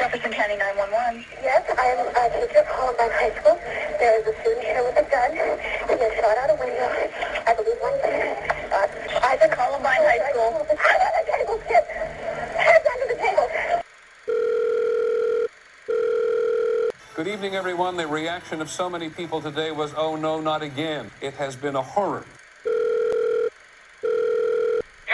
Jefferson County 911. Yes, I am a teacher at Columbine High School. There is a student here with a gun. He has shot out a window. I believe one I at Columbine High School. Hands on the table, Skip. Hands under the table. Good evening, everyone. The reaction of so many people today was, oh no, not again. It has been a horror.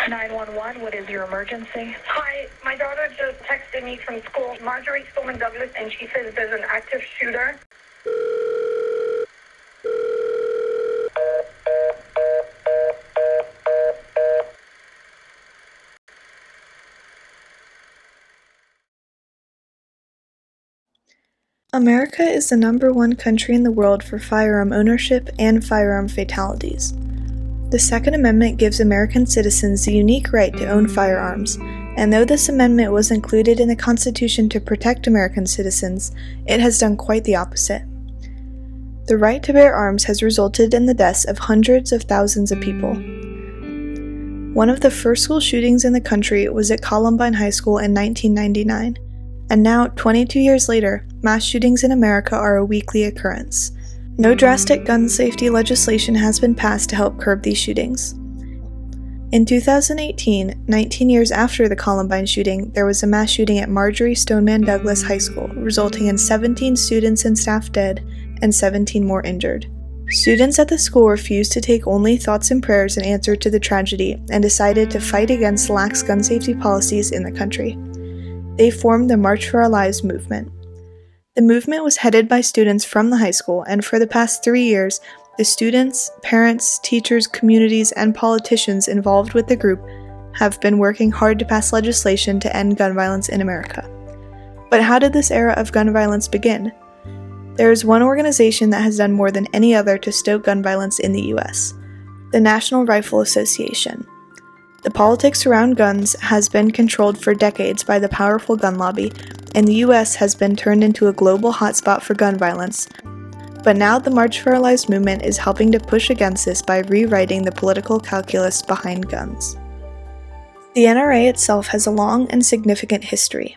911, what is your emergency? Hi, my daughter just texted me from school, Marjorie Stoneman Douglas, and she says there's an active shooter. America is the #1 country in the world for firearm ownership and firearm fatalities. The Second Amendment gives American citizens the unique right to own firearms, and though this amendment was included in the Constitution to protect American citizens, it has done quite the opposite. The right to bear arms has resulted in the deaths of hundreds of thousands of people. One of the first school shootings in the country was at Columbine High School in 1999, and now, 22 years later, mass shootings in America are a weekly occurrence. No drastic gun safety legislation has been passed to help curb these shootings. In 2018, 19 years after the Columbine shooting, there was a mass shooting at Marjorie Stoneman Douglas High School, resulting in 17 students and staff dead and 17 more injured. Students at the school refused to take only thoughts and prayers in answer to the tragedy and decided to fight against lax gun safety policies in the country. They formed the March for Our Lives movement. The movement was headed by students from the high school, and for the past 3 years, the students, parents, teachers, communities, and politicians involved with the group have been working hard to pass legislation to end gun violence in America. But how did this era of gun violence begin? There is one organization that has done more than any other to stoke gun violence in the US, the National Rifle Association. The politics around guns has been controlled for decades by the powerful gun lobby, and the US has been turned into a global hotspot for gun violence. But now the March for Our Lives movement is helping to push against this by rewriting the political calculus behind guns. The NRA itself has a long and significant history.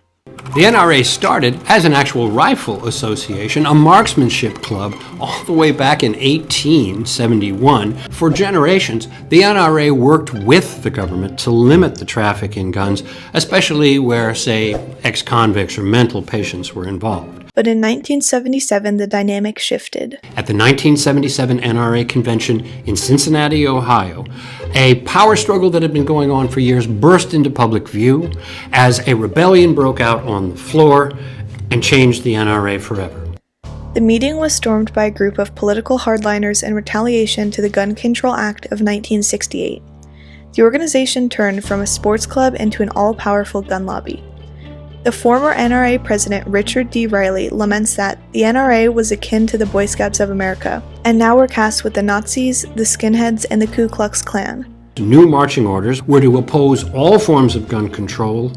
The NRA started as an actual rifle association, a marksmanship club, all the way back in 1871. For generations, the NRA worked with the government to limit the traffic in guns, especially where, say, ex-convicts or mental patients were involved. But in 1977, the dynamic shifted. At the 1977 NRA convention in Cincinnati, Ohio, a power struggle that had been going on for years burst into public view as a rebellion broke out on the floor and changed the NRA forever. The meeting was stormed by a group of political hardliners in retaliation to the Gun Control Act of 1968. The organization turned from a sports club into an all-powerful gun lobby. The former NRA president Richard D. Riley laments that the NRA was akin to the Boy Scouts of America, and now were cast with the Nazis, the skinheads, and the Ku Klux Klan. New marching orders were to oppose all forms of gun control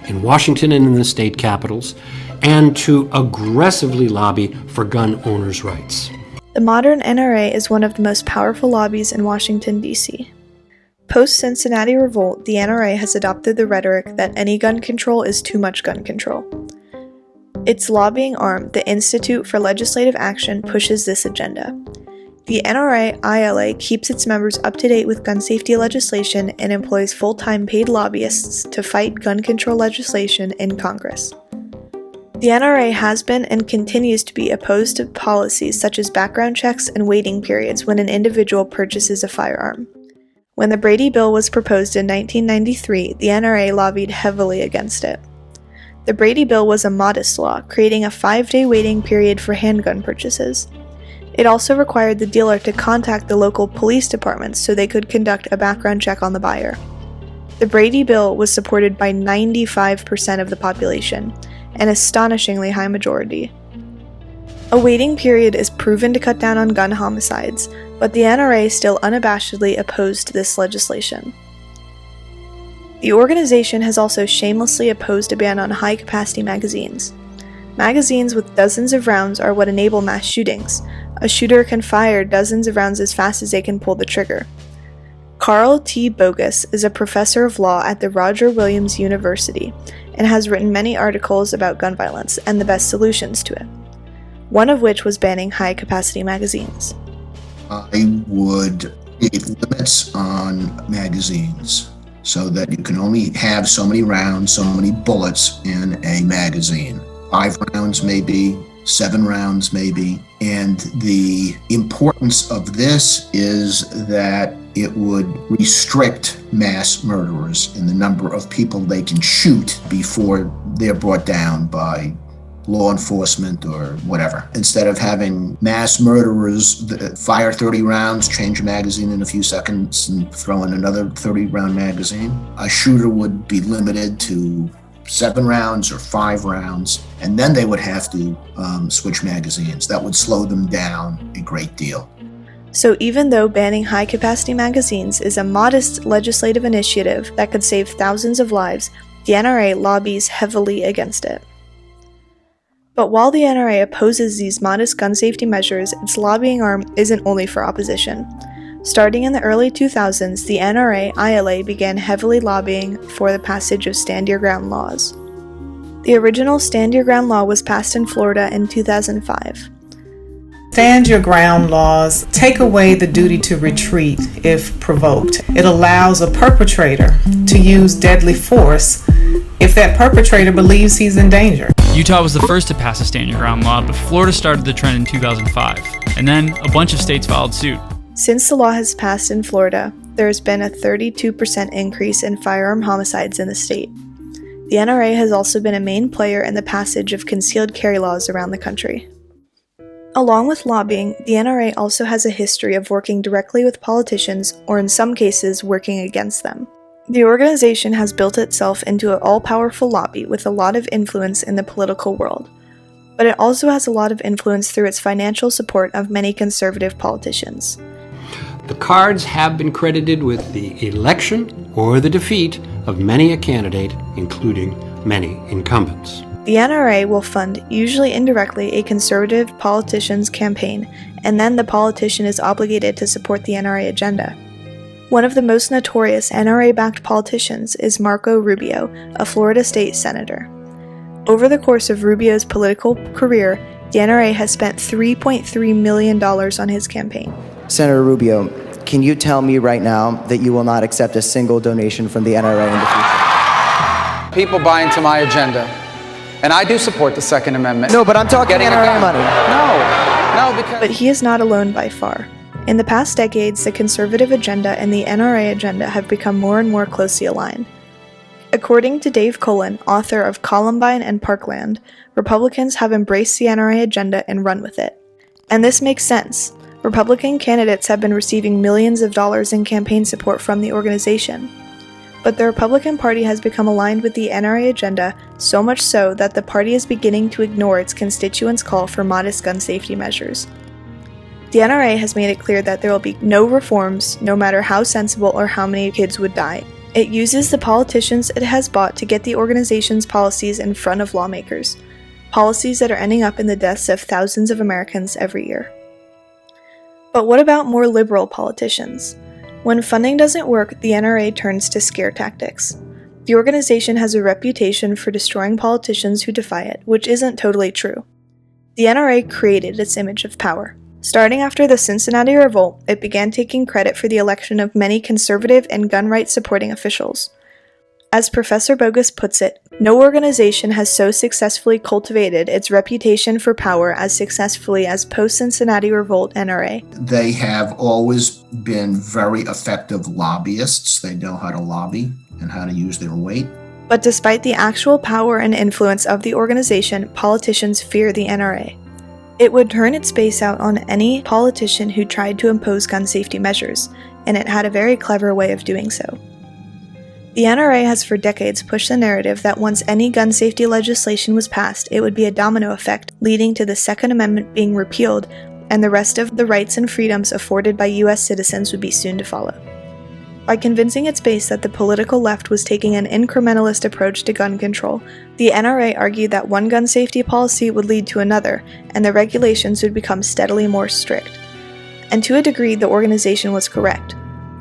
in Washington and in the state capitals, and to aggressively lobby for gun owners' rights. The modern NRA is one of the most powerful lobbies in Washington, D.C. Post-Cincinnati Revolt, the NRA has adopted the rhetoric that any gun control is too much gun control. Its lobbying arm, the Institute for Legislative Action, pushes this agenda. The NRA-ILA keeps its members up to date with gun safety legislation and employs full-time paid lobbyists to fight gun control legislation in Congress. The NRA has been and continues to be opposed to policies such as background checks and waiting periods when an individual purchases a firearm. When the Brady Bill was proposed in 1993, the NRA lobbied heavily against it. The Brady Bill was a modest law, creating a 5-day waiting period for handgun purchases. It also required the dealer to contact the local police departments so they could conduct a background check on the buyer. The Brady Bill was supported by 95% of the population, an astonishingly high majority. A waiting period is proven to cut down on gun homicides, but the NRA still unabashedly opposed this legislation. The organization has also shamelessly opposed a ban on high-capacity magazines. Magazines with dozens of rounds are what enable mass shootings. A shooter can fire dozens of rounds as fast as they can pull the trigger. Carl T. Bogus is a professor of law at the Roger Williams University and has written many articles about gun violence and the best solutions to it, one of which was banning high-capacity magazines. I would create limits on magazines so that you can only have so many rounds, so many bullets in a magazine. 5 rounds maybe, 7 rounds maybe. And the importance of this is that it would restrict mass murderers in the number of people they can shoot before they're brought down by law enforcement or whatever. Instead of having mass murderers that fire 30 rounds, change a magazine in a few seconds, and throw in another 30-round magazine, a shooter would be limited to 7 rounds or 5 rounds, and then they would have to switch magazines. That would slow them down a great deal. So even though banning high-capacity magazines is a modest legislative initiative that could save thousands of lives, the NRA lobbies heavily against it. But while the NRA opposes these modest gun safety measures, its lobbying arm isn't only for opposition. Starting in the early 2000s, the NRA-ILA began heavily lobbying for the passage of Stand Your Ground laws. The original Stand Your Ground law was passed in Florida in 2005. Stand Your Ground laws take away the duty to retreat if provoked. It allows a perpetrator to use deadly force if that perpetrator believes he's in danger. Utah was the first to pass a Stand Your Ground law, but Florida started the trend in 2005, and then a bunch of states followed suit. Since the law has passed in Florida, there has been a 32% increase in firearm homicides in the state. The NRA has also been a main player in the passage of concealed carry laws around the country. Along with lobbying, the NRA also has a history of working directly with politicians, or in some cases, working against them. The organization has built itself into an all-powerful lobby with a lot of influence in the political world, but it also has a lot of influence through its financial support of many conservative politicians. The cards have been credited with the election or the defeat of many a candidate, including many incumbents. The NRA will fund, usually indirectly, a conservative politician's campaign, and then the politician is obligated to support the NRA agenda. One of the most notorious NRA-backed politicians is Marco Rubio, a Florida state senator. Over the course of Rubio's political career, the NRA has spent $3.3 million on his campaign. Senator Rubio, can you tell me right now that you will not accept a single donation from the NRA in the future? People buy into my agenda. And I do support the Second Amendment. No, but I'm talking NRA money. No, because... But he is not alone by far. In the past decades, the conservative agenda and the NRA agenda have become more and more closely aligned. According to Dave Cullen, author of Columbine and Parkland, Republicans have embraced the NRA agenda and run with it. And this makes sense. Republican candidates have been receiving millions of dollars in campaign support from the organization. But the Republican Party has become aligned with the NRA agenda, so much so that the party is beginning to ignore its constituents' call for modest gun safety measures. The NRA has made it clear that there will be no reforms, no matter how sensible or how many kids would die. It uses the politicians it has bought to get the organization's policies in front of lawmakers, policies that are ending up in the deaths of thousands of Americans every year. But what about more liberal politicians? When funding doesn't work, the NRA turns to scare tactics. The organization has a reputation for destroying politicians who defy it, which isn't totally true. The NRA created its image of power. Starting after the Cincinnati Revolt, it began taking credit for the election of many conservative and gun rights supporting officials. As Professor Bogus puts it, no organization has so successfully cultivated its reputation for power as successfully as post-Cincinnati Revolt NRA. They have always been very effective lobbyists. They know how to lobby and how to use their weight. But despite the actual power and influence of the organization, politicians fear the NRA. It would turn its base out on any politician who tried to impose gun safety measures, and it had a very clever way of doing so. The NRA has for decades pushed the narrative that once any gun safety legislation was passed, it would be a domino effect, leading to the Second Amendment being repealed, and the rest of the rights and freedoms afforded by U.S. citizens would be soon to follow. By convincing its base that the political left was taking an incrementalist approach to gun control, the NRA argued that one gun safety policy would lead to another, and the regulations would become steadily more strict. And to a degree, the organization was correct.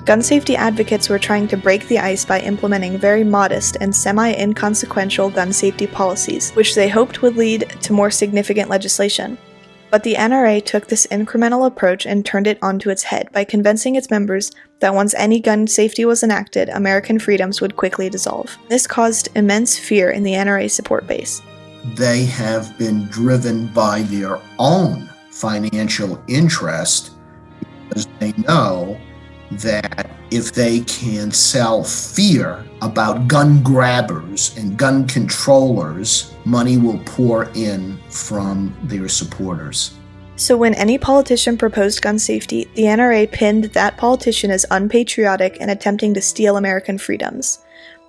Gun safety advocates were trying to break the ice by implementing very modest and semi-inconsequential gun safety policies, which they hoped would lead to more significant legislation. But the NRA took this incremental approach and turned it onto its head by convincing its members that once any gun safety was enacted, American freedoms would quickly dissolve. This caused immense fear in the NRA support base. They have been driven by their own financial interest because they know that if they can sell fear about gun grabbers and gun controllers, money will pour in from their supporters. So when any politician proposed gun safety, the NRA pinned that politician as unpatriotic and attempting to steal American freedoms.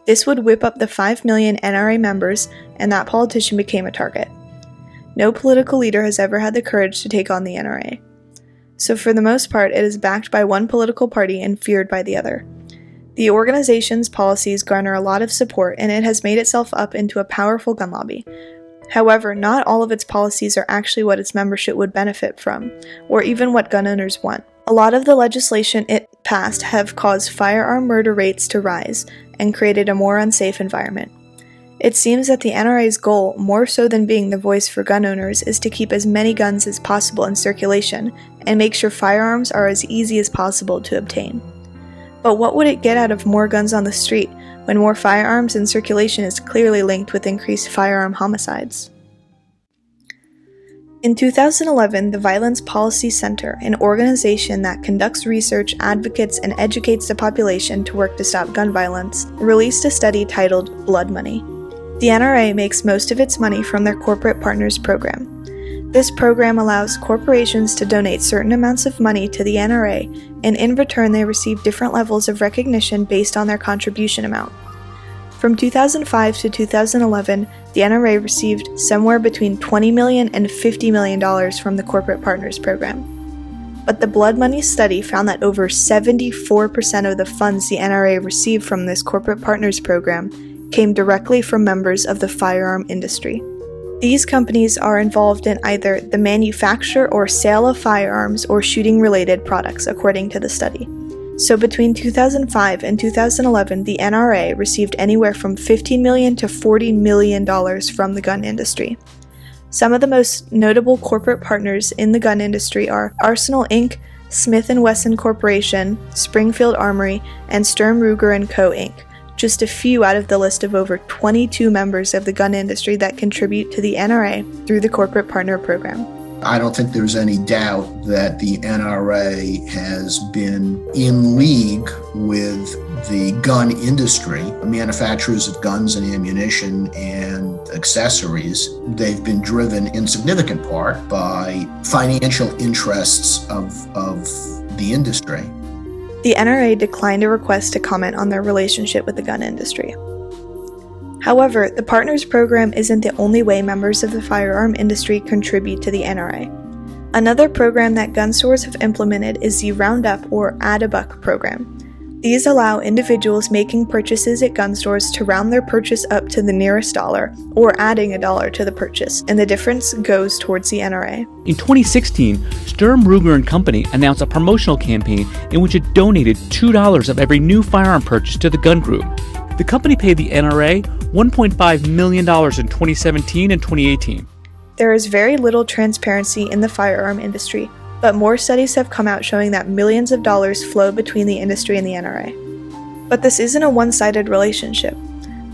This would whip up the 5 million NRA members, and that politician became a target. No political leader has ever had the courage to take on the NRA. So for the most part, it is backed by one political party and feared by the other. The organization's policies garner a lot of support, and it has made itself up into a powerful gun lobby. However, not all of its policies are actually what its membership would benefit from, or even what gun owners want. A lot of the legislation it passed have caused firearm murder rates to rise and created a more unsafe environment. It seems that the NRA's goal, more so than being the voice for gun owners, is to keep as many guns as possible in circulation and make sure firearms are as easy as possible to obtain. But what would it get out of more guns on the street when more firearms in circulation is clearly linked with increased firearm homicides? In 2011, the Violence Policy Center, an organization that conducts research, advocates, and educates the population to work to stop gun violence, released a study titled Blood Money. The NRA makes most of its money from their Corporate Partners program. This program allows corporations to donate certain amounts of money to the NRA, and in return they receive different levels of recognition based on their contribution amount. From 2005 to 2011, the NRA received somewhere between $20 million and $50 million from the Corporate Partners program. But the Blood Money study found that over 74% of the funds the NRA received from this Corporate Partners program came directly from members of the firearm industry. These companies are involved in either the manufacture or sale of firearms or shooting-related products, according to the study. So between 2005 and 2011, the NRA received anywhere from $15 million to $40 million from the gun industry. Some of the most notable corporate partners in the gun industry are Arsenal Inc., Smith & Wesson Corporation, Springfield Armory, and Sturm Ruger & Co. Inc., just a few out of the list of over 22 members of the gun industry that contribute to the NRA through the Corporate Partner Program. I don't think there's any doubt that the NRA has been in league with the gun industry, manufacturers of guns and ammunition and accessories. They've been driven in significant part by financial interests of the industry. The NRA declined a request to comment on their relationship with the gun industry. However, the Partners Program isn't the only way members of the firearm industry contribute to the NRA. Another program that gun stores have implemented is the Roundup or Add a Buck program. These allow individuals making purchases at gun stores to round their purchase up to the nearest dollar, or adding $1 to the purchase, and the difference goes towards the NRA. In 2016, Sturm Ruger & Company announced a promotional campaign in which it donated $2 of every new firearm purchase to the gun group. The company paid the NRA $1.5 million in 2017 and 2018. There is very little transparency in the firearm industry, but more studies have come out showing that millions of dollars flow between the industry and the NRA. But this isn't a one-sided relationship.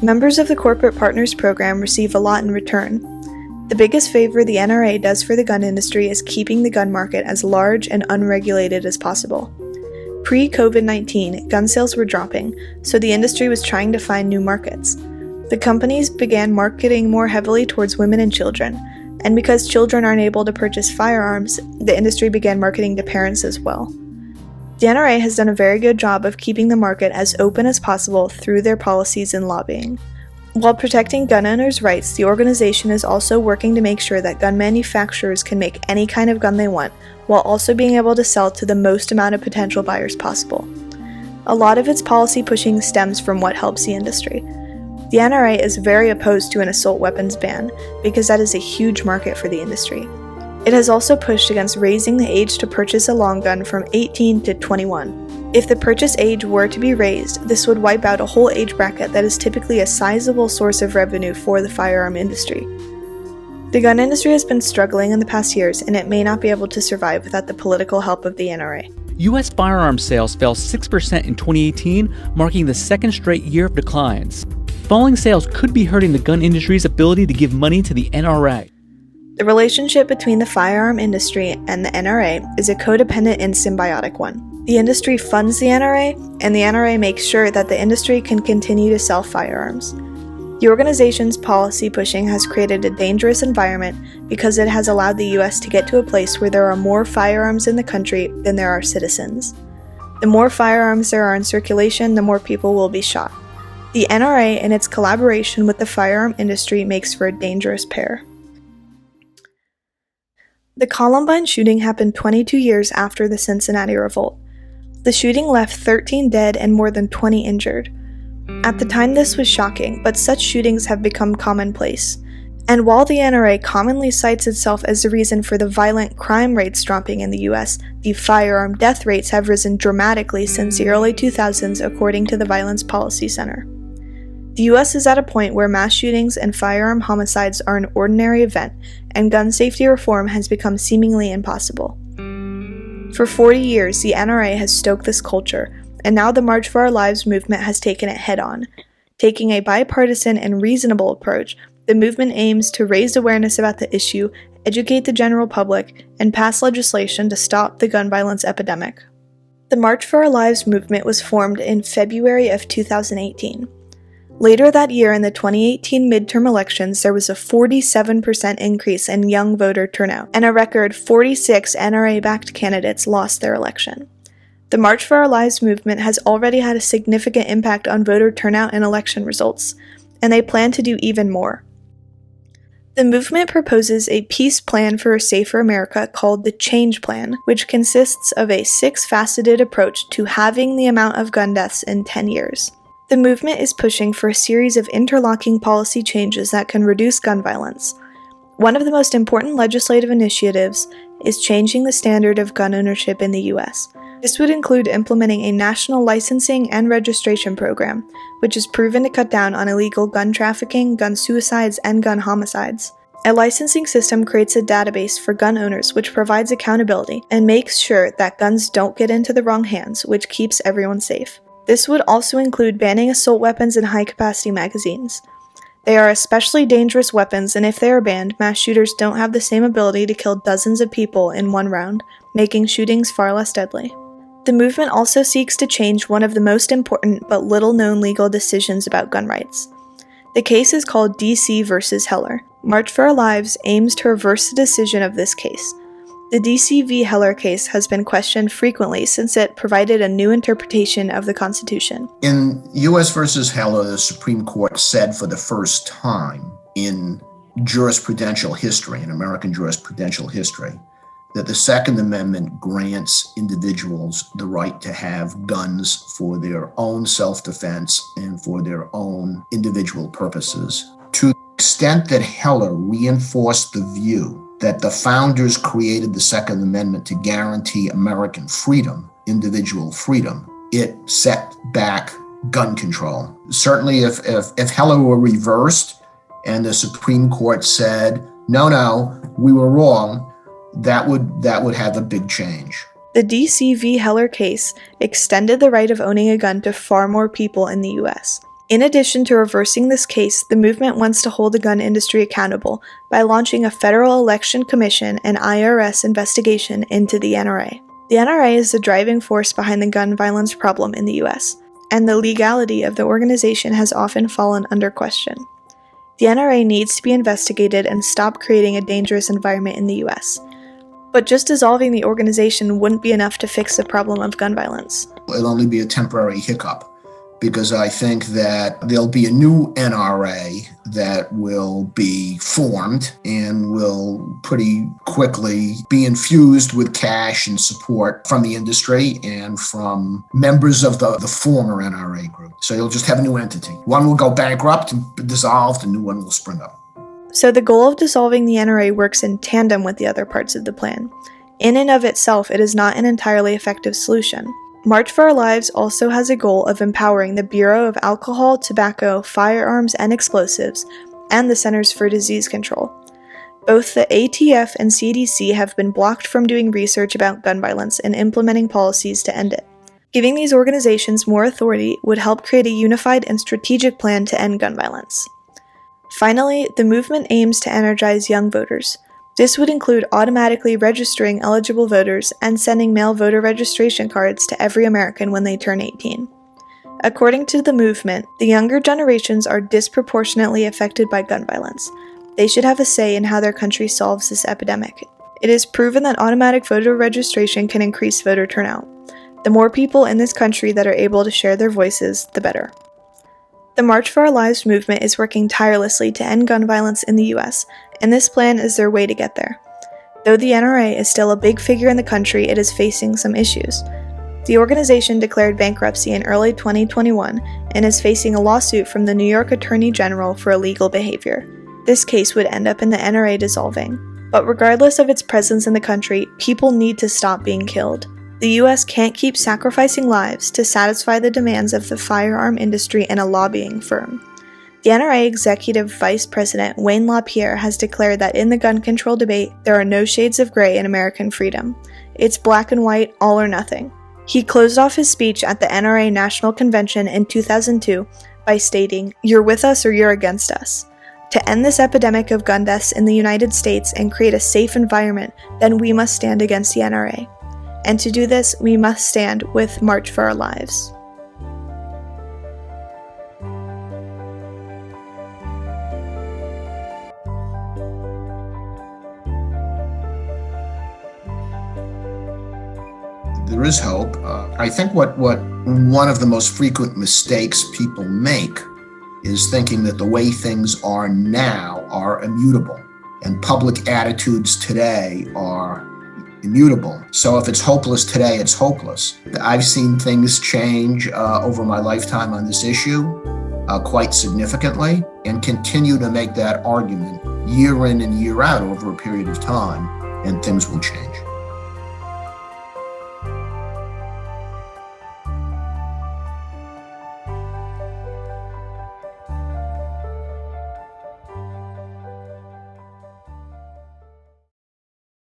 Members of the Corporate Partners Program receive a lot in return. The biggest favor the NRA does for the gun industry is keeping the gun market as large and unregulated as possible. Pre-COVID-19, gun sales were dropping, so the industry was trying to find new markets. The companies began marketing more heavily towards women and children, and because children aren't able to purchase firearms, the industry began marketing to parents as well. The NRA has done a very good job of keeping the market as open as possible through their policies and lobbying. While protecting gun owners' rights, the organization is also working to make sure that gun manufacturers can make any kind of gun they want, while also being able to sell to the most amount of potential buyers possible. A lot of its policy pushing stems from what helps the industry. The NRA is very opposed to an assault weapons ban because that is a huge market for the industry. It has also pushed against raising the age to purchase a long gun from 18 to 21. If the purchase age were to be raised, this would wipe out a whole age bracket that is typically a sizable source of revenue for the firearm industry. The gun industry has been struggling in the past years, and it may not be able to survive without the political help of the NRA. U.S. firearms sales fell 6% in 2018, marking the second straight year of declines. Falling sales could be hurting the gun industry's ability to give money to the NRA. The relationship between the firearm industry and the NRA is a codependent and symbiotic one. The industry funds the NRA, and the NRA makes sure that the industry can continue to sell firearms. The organization's policy pushing has created a dangerous environment because it has allowed the US to get to a place where there are more firearms in the country than there are citizens. The more firearms there are in circulation, the more people will be shot. The NRA and its collaboration with the firearm industry makes for a dangerous pair. The Columbine shooting happened 22 years after the Cincinnati revolt. The shooting left 13 dead and more than 20 injured. At the time, this was shocking, but such shootings have become commonplace. And while the NRA commonly cites itself as the reason for the violent crime rates dropping in the US, the firearm death rates have risen dramatically since the early 2000s, according to the Violence Policy Center. The US is at a point where mass shootings and firearm homicides are an ordinary event, and gun safety reform has become seemingly impossible. For 40 years, the NRA has stoked this culture, and now the March for Our Lives movement has taken it head-on. Taking a bipartisan and reasonable approach, the movement aims to raise awareness about the issue, educate the general public, and pass legislation to stop the gun violence epidemic. The March for Our Lives movement was formed in February of 2018. Later that year, in the 2018 midterm elections, there was a 47% increase in young voter turnout, and a record 46 NRA-backed candidates lost their election. The March for Our Lives movement has already had a significant impact on voter turnout and election results, and they plan to do even more. The movement proposes a peace plan for a safer America called the Change Plan, which consists of a 6-faceted approach to halving the amount of gun deaths in 10 years. The movement is pushing for a series of interlocking policy changes that can reduce gun violence. One of the most important legislative initiatives is changing the standard of gun ownership in the US. This would include implementing a national licensing and registration program, which is proven to cut down on illegal gun trafficking, gun suicides, and gun homicides. A licensing system creates a database for gun owners which provides accountability and makes sure that guns don't get into the wrong hands, which keeps everyone safe. This would also include banning assault weapons and high-capacity magazines. They are especially dangerous weapons, and if they are banned, mass shooters don't have the same ability to kill dozens of people in one round, making shootings far less deadly. The movement also seeks to change one of the most important but little-known legal decisions about gun rights. The case is called DC versus Heller. March for Our Lives aims to reverse the decision of this case. The DC v. Heller case has been questioned frequently since it provided a new interpretation of the Constitution. In U.S. versus Heller, the Supreme Court said for the first time in jurisprudential history, in American jurisprudential history, that the Second Amendment grants individuals the right to have guns for their own self-defense and for their own individual purposes. To the extent that Heller reinforced the view that the founders created the Second Amendment to guarantee American freedom, individual freedom, it set back gun control. Certainly if Heller were reversed and the Supreme Court said, no, we were wrong, that would have a big change. The DC v. Heller case extended the right of owning a gun to far more people in the US. In addition to reversing this case, the movement wants to hold the gun industry accountable by launching a Federal Election Commission and IRS investigation into the NRA. The NRA is the driving force behind the gun violence problem in the US, and the legality of the organization has often fallen under question. The NRA needs to be investigated and stop creating a dangerous environment in the US. But just dissolving the organization wouldn't be enough to fix the problem of gun violence. It'll only be a temporary hiccup, because I think that there'll be a new NRA that will be formed and will pretty quickly be infused with cash and support from the industry and from members of the former NRA group. So you'll just have a new entity. One will go bankrupt and be dissolved, a new one will spring up. So the goal of dissolving the NRA works in tandem with the other parts of the plan. In and of itself, it is not an entirely effective solution. March for Our Lives also has a goal of empowering the Bureau of Alcohol, Tobacco, Firearms, and Explosives, and the Centers for Disease Control. Both the ATF and CDC have been blocked from doing research about gun violence and implementing policies to end it. Giving these organizations more authority would help create a unified and strategic plan to end gun violence. Finally, the movement aims to energize young voters. This would include automatically registering eligible voters and sending mail voter registration cards to every American when they turn 18. According to the movement, the younger generations are disproportionately affected by gun violence. They should have a say in how their country solves this epidemic. It is proven that automatic voter registration can increase voter turnout. The more people in this country that are able to share their voices, the better. The March for Our Lives movement is working tirelessly to end gun violence in the US, and this plan is their way to get there. Though the NRA is still a big figure in the country, it is facing some issues. The organization declared bankruptcy in early 2021 and is facing a lawsuit from the New York Attorney General for illegal behavior. This case would end up in the NRA dissolving. But regardless of its presence in the country, people need to stop being killed. The US can't keep sacrificing lives to satisfy the demands of the firearm industry and a lobbying firm. The NRA Executive Vice President Wayne LaPierre has declared that in the gun control debate, there are no shades of gray in American freedom. It's black and white, all or nothing. He closed off his speech at the NRA National Convention in 2002 by stating, "You're with us or you're against us." To end this epidemic of gun deaths in the United States and create a safe environment, then we must stand against the NRA. And to do this, we must stand with March for Our Lives. There is hope. I think what one of the most frequent mistakes people make is thinking that the way things are now are immutable, and public attitudes today are immutable. So if it's hopeless today, it's hopeless. I've seen things change over my lifetime on this issue quite significantly, and continue to make that argument year in and year out over a period of time, and things will change.